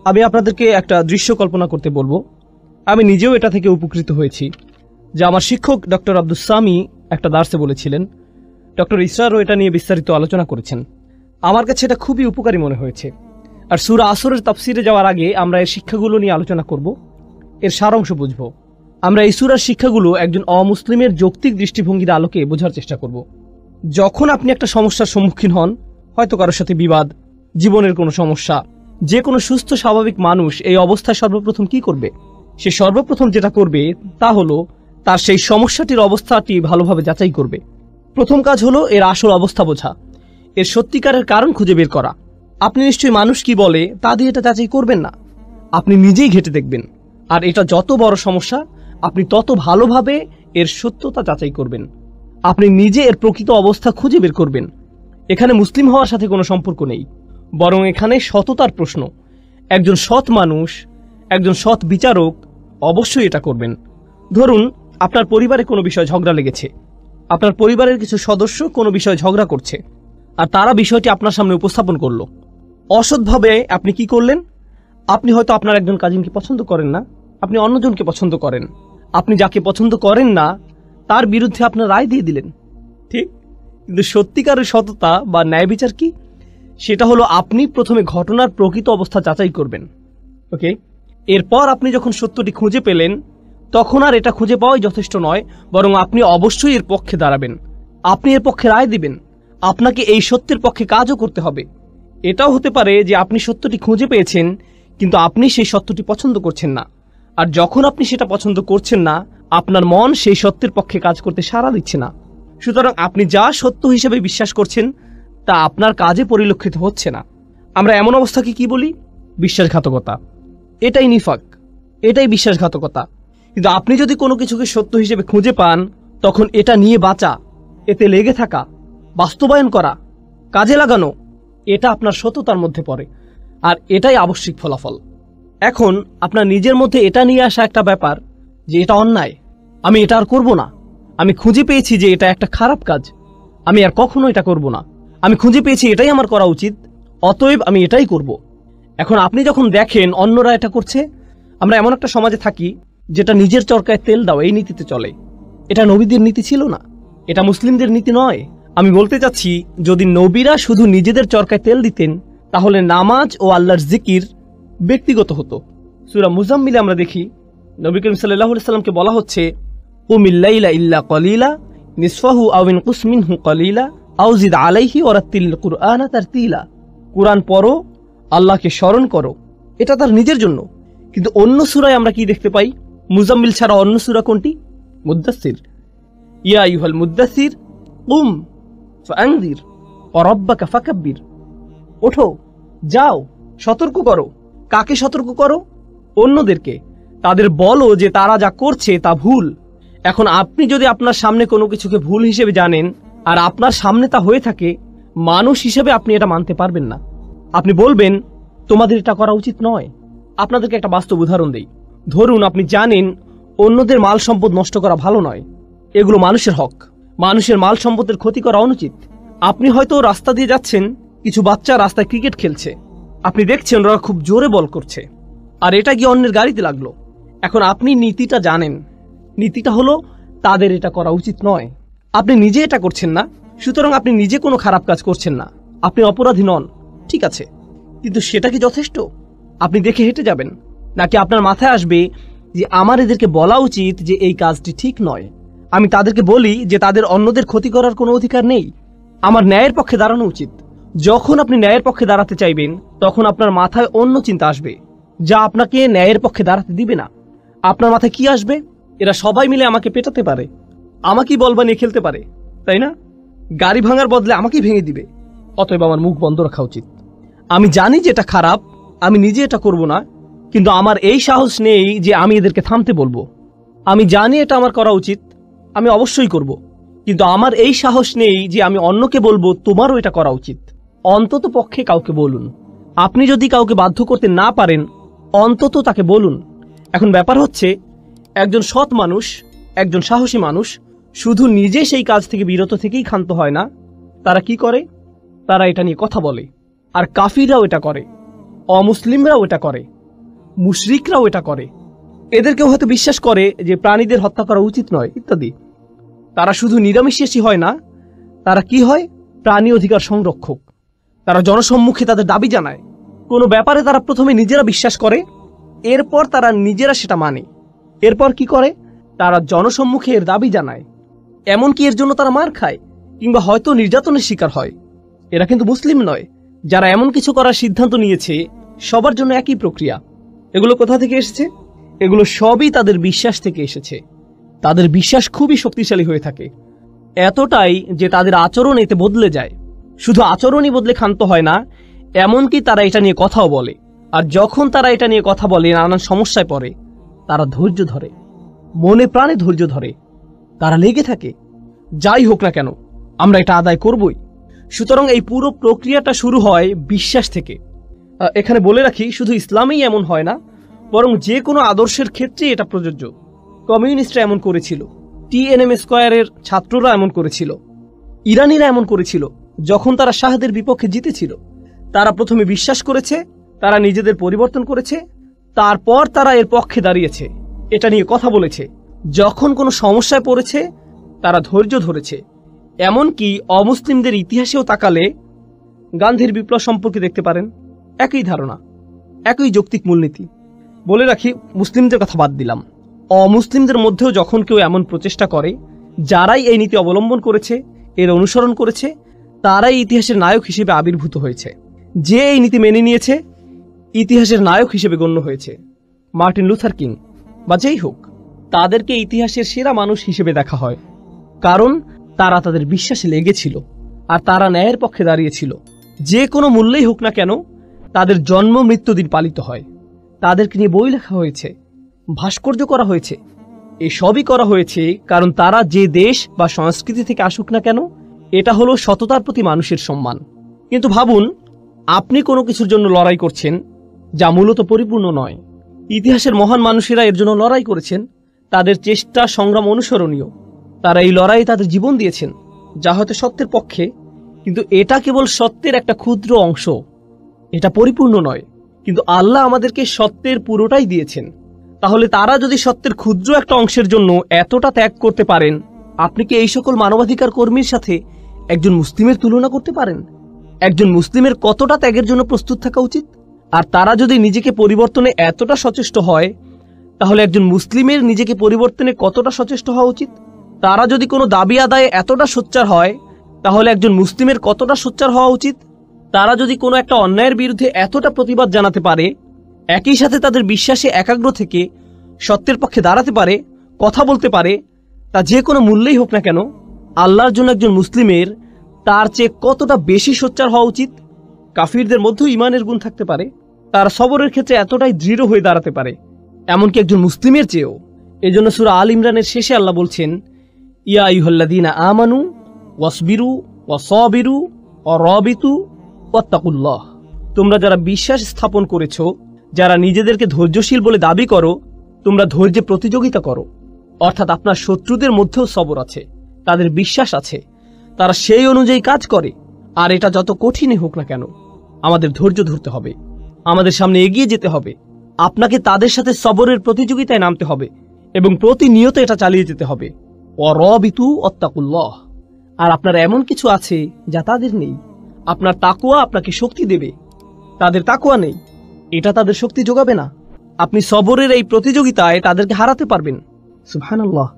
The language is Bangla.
আমি আপনাদেরকে একটা দৃশ্য কল্পনা করতে বলবো। আমি নিজেও এটা থেকে উপকৃত হয়েছি, যে আমার শিক্ষক ডক্টর আব্দুস সামি একটা দার্সে বলেছিলেন। ডক্টর ইসরারও এটা নিয়ে বিস্তারিত আলোচনা করেছেন। আমার কাছে এটা খুবই উপকারী মনে হয়েছে। আর সূরা আসরের তাফসিরে যাওয়ার আগে আমরা এর শিক্ষাগুলো নিয়ে আলোচনা করব, এর সারাংশ বুঝব। আমরা এই সূরার শিক্ষাগুলো একজন অমুসলিমের যৌক্তিক দৃষ্টিভঙ্গির আলোকে বোঝার চেষ্টা করব। যখন আপনি একটা সমস্যার সম্মুখীন হন, হয়তো কারোর সাথে বিবাদ, জীবনের কোনো সমস্যা, যে কোনো সুস্থ স্বাভাবিক মানুষ এই অবস্থায় সর্বপ্রথম কি করবে? সে সর্বপ্রথম যেটা করবে তা হলো তার সেই সমস্যাটির অবস্থাটি ভালোভাবে যাচাই করবে। প্রথম কাজ হলো এর আসল অবস্থা বোঝা, এর সত্যিকারের কারণ খুঁজে বের করা। আপনি নিশ্চয়ই মানুষ কি বলে তা দিয়ে এটা যাচাই করবেন না, আপনি নিজেই ঘেঁটে দেখবেন। আর এটা যত বড় সমস্যা, আপনি তত ভালোভাবে এর সত্যতা যাচাই করবেন। আপনি নিজে এর প্রকৃত অবস্থা খুঁজে বের করবেন। এখানে মুসলিম হওয়ার সাথে কোনো সম্পর্ক নেই, বরং এখানে সততার প্রশ্ন। একজন সৎ মানুষ, একজন সৎ বিচারক অবশ্যই এটা করবেন। ধরুন আপনার পরিবারে কোনো বিষয় ঝগড়া লেগেছে, আপনার পরিবারের কিছু সদস্য কোনো বিষয়ে ঝগড়া করছে, আর তারা বিষয়টি আপনার সামনে উপস্থাপন করলো। অসৎভাবে আপনি কি করলেন? আপনি হয়তো আপনার একজন কাজিনকে পছন্দ করেন না, আপনি অন্যজনকে পছন্দ করেন। আপনি যাকে পছন্দ করেন না তার বিরুদ্ধে আপনার রায় দিয়ে দিলেন, ঠিক? কিন্তু সত্যিকারের সততা বা ন্যায় বিচার কি? সেটা হলো আপনি প্রথমে ঘটনার প্রকৃত অবস্থা যাচাই করবেন। ওকে, এরপর আপনি যখন সত্যটি খুঁজে পেলেন, তখন আর এটা খুঁজে পাওয়াই যথেষ্ট নয়, বরং আপনি অবশ্যই এর পক্ষে দাঁড়াবেন। আপনি এর পক্ষে রায় দিবেন। আপনাকে এই সত্যের পক্ষে কাজও করতে হবে। এটাও হতে পারে যে আপনি সত্যটি খুঁজে পেয়েছেন, কিন্তু আপনি সেই সত্যটি পছন্দ করছেন না। আর যখন আপনি সেটা পছন্দ করছেন না, আপনার মন সেই সত্যের পক্ষে কাজ করতে সাড়া দিচ্ছে না। সুতরাং আপনি যা সত্য হিসেবে বিশ্বাস করছেন তা আপনার কাজে পরিলক্ষিত হচ্ছে না। আমরা এমন অবস্থাকে কি বলি? বিশ্বাসঘাতকতা। এটাই নিফাক, এটাই বিশ্বাসঘাতকতা। কিন্তু আপনি যদি কোনো কিছুকে সত্য হিসেবে খুঁজে পান, তখন এটা নিয়ে বাঁচা, এতে লেগে থাকা, বাস্তবায়ন করা, কাজে লাগানো, এটা আপনার সততার মধ্যে পড়ে। আর এটাই আবশ্যিক ফলাফল। এখন আপনার নিজের মধ্যে এটা নিয়ে আসা একটা ব্যাপার যে এটা অন্যায়, আমি এটা আর করব না। আমি খুঁজে পেয়েছি যে এটা একটা খারাপ কাজ, আমি আর কখনো এটা করব না। আমি খুঁজে পেয়েছি এটাই আমার করা উচিত, অতএব আমি এটাই করব। এখন আপনি যখন দেখেন অন্যরা এটা করছে, আমরা এমন একটা সমাজে থাকি যেটা নিজের চরকায় তেল দাও এই নীতিতে চলে। এটা নবীদের নীতি ছিল না, এটা মুসলিমদের নীতি নয়। আমি বলতে চাচ্ছি, যদি নবীরা শুধু নিজেদের চরকায় তেল দিতেন, তাহলে নামাজ ও আল্লাহর জিকির ব্যক্তিগত হতো। সূরা মুজাম্মিলে আমরা দেখি নবী করিম সাল্লাল্লাহু আলাইহি সাল্লামকে বলা হচ্ছে, কুমিল লাইলা ইল্লা কলিলা নিসফাহু আও ইনকুস মিনহু কলিলা আও জিদ আলাইহি ওয়ারাত্তিল কুরআনা তারতিলা। কুরআন পড়ো, আল্লাহকে স্মরণ করো। এটা তার নিজের জন্য। কিন্তু অন্য সূরায় আমরা কি দেখতে পাই? মুজাম্মিল ছাড়া অন্য সূরা কোনটি? মুদ্দাসসির। ইয়া আইয়ুহাল মুদ্দাসসির কুম ফাআনযির ওয়া রাব্বাকা ফাকাব্বির। ওঠো, যাও, সতর্ক করো। কাকে সতর্ক করো? অন্যদেরকে। তাদের বলো যে তারা যা করছে তা ভুল। এখন আপনি যদি আপনার সামনে কোনো কিছুকে ভুল হিসেবে জানেন আর আপনার সামনে তা হয়ে থাকে, মানুষ হিসেবে আপনি এটা মানতে পারবেন না। আপনি বলবেন তোমাদের এটা করা উচিত নয়। আপনাদেরকে একটা বাস্তব উদাহরণ দেই। ধরুন আপনি জানেন অন্যদের মাল সম্পদ নষ্ট করা ভালো নয়, এগুলো মানুষের হক, মানুষের মাল সম্পদের ক্ষতি করা অনুচিত। আপনি হয়তো রাস্তা দিয়ে যাচ্ছেন, কিছু বাচ্চা রাস্তায় ক্রিকেট খেলছে, আপনি দেখছেন ওরা খুব জোরে বল করছে, আর এটা গিয়ে অন্যের গাড়িতে লাগলো। এখন আপনি নীতিটা জানেন, নীতিটা হলো তাদের এটা করা উচিত নয়। আপনি নিজে এটা করছেন না, সুতরাং আপনি নিজে কোনো খারাপ কাজ করছেন না, আপনি অপরাধী নন, ঠিক আছে। কিন্তু সেটা কি যথেষ্ট? আপনি দেখে হেঁটে যাবেন, নাকি আপনার মাথায় আসবে যে আমার এদেরকে বলা উচিত যে এই কাজটি ঠিক নয়, আমি তাদেরকে বলি যে তাদের অন্যদের ক্ষতি করার কোনো অধিকার নেই, আমার ন্যায়ের পক্ষে দাঁড়ানো উচিত। যখন আপনি ন্যায়ের পক্ষে দাঁড়াতে চাইবেন, তখন আপনার মাথায় অন্য চিন্তা আসবে যা আপনাকে ন্যায়ের পক্ষে দাঁড়াতে দিবে না। আপনার মাথায় কি আসবে? এরা সবাই মিলে আমাকে পেটাতে পারে, আমাকেই বল বানিয়ে খেলতে পারে, তাই না? গাড়ি ভাঙার বদলে আমাকেই ভেঙে দিবে, অতএব আমার মুখ বন্ধ রাখা উচিত। আমি জানি যে এটা খারাপ, আমি নিজে এটা করব না, কিন্তু আমার এই সাহস নেই যে আমি এদেরকে থামতে বলবো। আমি জানি এটা আমার করা উচিত, আমি অবশ্যই করব, কিন্তু আমার এই সাহস নেই যে আমি অন্যকে বলবো তোমারও এটা করা উচিত। অন্তত পক্ষে কাউকে বলুন। আপনি যদি কাউকে বাধ্য করতে না পারেন, অন্তত তাকে বলুন। এখন ব্যাপার হচ্ছে, একজন সৎ মানুষ, একজন সাহসী মানুষ শুধু নিজে সেই কাজ থেকে বিরত থেকেই ক্ষান্ত হয় না, তারা কি করে? তারা এটা নিয়ে কথা বলে। আর কাফিররাও এটা করে। অমুসলিমরাও এটা করে, মুশরিকরাও এটা করে। এদেরকেও হয়তো বিশ্বাস করে যে প্রাণীদের হত্যা করা উচিত নয় ইত্যাদি। তারা শুধু নিরামিষাশী হয় না, তারা কি হয়, প্রাণী অধিকার সংরক্ষক। তারা জনসম্মুখে তাদের দাবি জানায়। কোনো ব্যাপারে তারা প্রথমে নিজেরা বিশ্বাস করে, এরপর তারা নিজেরা সেটা মানে। এরপর কি করে, তারা জনসম্মুখে এর দাবি জানায়। এমনকি এর জন্য তারা মার খায় কিংবা হয়তো নির্যাতনের শিকার হয়। এরা কিন্তু মুসলিম নয়। যারা এমন কিছু করার সিদ্ধান্ত নিয়েছে, সবার জন্য একই প্রক্রিয়া। এগুলো কোথা থেকে এসেছে? এগুলো সবই তাদের বিশ্বাস থেকে এসেছে। তাদের বিশ্বাস খুবই শক্তিশালী হয়ে থাকে, এতটাই যে তাদের আচরণ এতে বদলে যায়। শুধু আচরণই বদলে ক্ষান্ত হয় না, এমনকি তারা এটা নিয়ে কথাও বলে। আর যখন তারা এটা নিয়ে কথা বলে, নানান সমস্যায় পড়ে, তারা ধৈর্য ধরে, মনে প্রাণে ধৈর্য ধরে। তারা লেগে থাকে, যাই হোক না কেন আমরা এটা আদায় করবই। সুতরাং এই পুরো প্রক্রিয়াটা শুরু হয় বিশ্বাস থেকে। এখানে বলে রাখি, শুধু ইসলামেই এমন হয় না, বরং যে কোনো আদর্শের ক্ষেত্রে এটা প্রযোজ্য। কমিউনিস্টরা এমন করেছিল, টিএনএম স্কয়ারের ছাত্ররা এমন করেছিল, ইরানিরা এমন করেছিল। যখন তারা শাহদের বিপক্ষে জিতেছিল, তারা প্রথমে বিশ্বাস করেছে, তারা নিজেদের পরিবর্তন করেছে, তারপর তারা এর পক্ষে দাঁড়িয়েছে, এটা নিয়ে কথা বলেছে। যখন কোনো সমস্যায় পড়েছে, তারা ধৈর্য ধরেছে। এমনকি অমুসলিমদের ইতিহাসেও তাকালে গান্ধীর বিপ্লব সম্পর্কে দেখতে পারেন, একই ধারণা, একই যৌক্তিক মূলনীতি। বলে রাখি, মুসলিমদের কথা বাদ দিলাম, অমুসলিমদের মধ্যেও যখন কেউ এমন প্রচেষ্টা করে, যারাই এই নীতি অবলম্বন করেছে, এর অনুসরণ করেছে, তারাই ইতিহাসের নায়ক হিসেবে আবির্ভূত হয়েছে। যে এই নীতি মেনে নিয়েছে, ইতিহাসের নায়ক হিসেবে গণ্য হয়েছে। মার্টিন লুথার কিং বা যেই হোক, তাদেরকে ইতিহাসের সেরা মানুষ হিসেবে দেখা হয়, কারণ তারা তাদের বিশ্বাসে লেগেছিল আর তারা ন্যায়ের পক্ষে দাঁড়িয়েছিল। যে কোনো মূল্যেই হোক না কেন, তাদের জন্ম মৃত্যুদিন পালিত হয়, তাদেরকে নিয়ে বই লেখা হয়েছে, ভাস্কর্য করা হয়েছে। এই সবই করা হয়েছে কারণ তারা যে দেশ বা সংস্কৃতি থেকে আসুক না কেন, এটা হলো সততার প্রতি মানুষের সম্মান। কিন্তু ভাবুন, আপনি কোনো কিছুর জন্য লড়াই করছেন যা মূলত পরিপূর্ণ নয়। ইতিহাসের মহান মানুষেরা এর জন্য লড়াই করেছেন, তাদের চেষ্টা সংগ্রাম অনুসরণীয়। তারা এই লড়াই তাদের জীবন দিয়েছেন, যা হয়তো সত্যের পক্ষে, কিন্তু এটা কেবল সত্যের একটা ক্ষুদ্র অংশ, এটা পরিপূর্ণ নয়। কিন্তু আল্লাহ আমাদেরকে সত্যের পুরোটাই দিয়েছেন। তাহলে তারা যদি সত্যের ক্ষুদ্র একটা অংশের জন্য এতটা ত্যাগ করতে পারেন, আপনি কি এই সকল মানবাধিকার কর্মীর সাথে একজন মুসলিমের তুলনা করতে পারেন? একজন মুসলিমের কতটা ত্যাগের জন্য প্রস্তুত থাকা উচিত? আর তারা যদি নিজেকে পরিবর্তনে এতটা সচেষ্ট হয়, তাহলে একজন মুসলিমের নিজেকে পরিবর্তনে কতটা সচেষ্ট হওয়া উচিত? তারা যদি কোনো দাবি আদায়ে এতটা সোচ্চার হয়, তাহলে একজন মুসলিমের কতটা সোচ্চার হওয়া উচিত? তারা যদি কোনো একটা অন্যায়ের বিরুদ্ধে এতটা প্রতিবাদ জানাতে পারে, একই সাথে তাদের বিশ্বাসে একাগ্র থেকে সত্যের পক্ষে দাঁড়াতে পারে, কথা বলতে পারে, তা যে কোনো মূল্যেই হোক না কেন, আল্লাহর জন্য একজন মুসলিমের তার চেয়ে কতটা বেশি সোচ্চার হওয়া উচিত? কাফিরদের মধ্যেও ঈমানের গুণ থাকতে পারে, তারা সবরের ক্ষেত্রে এতটাই দৃঢ় হয়ে দাঁড়াতে পারে, এমনকি একজন মুসলিমের চেয়েও। এজন্য সূরা আল ইমরানের শেষে আল্লাহ বলছেন, ইয়া আইয়ুহাল্লাযীনা আমানু ওয়াসবিরু ওয়াসাবিরু ওয়ারাবিতু ওয়াত্তাকুল্লাহ। তোমরা যারা বিশ্বাস স্থাপন করেছো, যারা নিজেদেরকে ধৈর্যশীল বলে দাবি করো, তোমরা ধৈর্যে প্রতিযোগিতা করো। অর্থাৎ আপনার শত্রুদের মধ্যেও সবর আছে, তাদের বিশ্বাস আছে, তারা সেই অনুযায়ী কাজ করে। আর এটা যত কঠিনই হোক না কেন, আমাদের ধৈর্য ধরতে হবে, আমাদের সামনে এগিয়ে যেতে হবে। আপনাকে তাদের সাথে সবরের প্রতিযোগিতায় নামতে হবে এবং প্রতিনিয়ত এটা চালিয়ে যেতে হবে। ওয়ারাবিতু ওয়াত্তাকুল্লাহ। আর আপনার এমন কিছু আছে যা তাদের নেই। আপনার তাকওয়া আপনাকে শক্তি দেবে, তাদের তাকওয়া নেই, এটা তাদের শক্তি যোগাবে না। আপনি সবরের এই প্রতিযোগিতায় তাদেরকে হারাতে পারবেন। সুবহানাল্লাহ।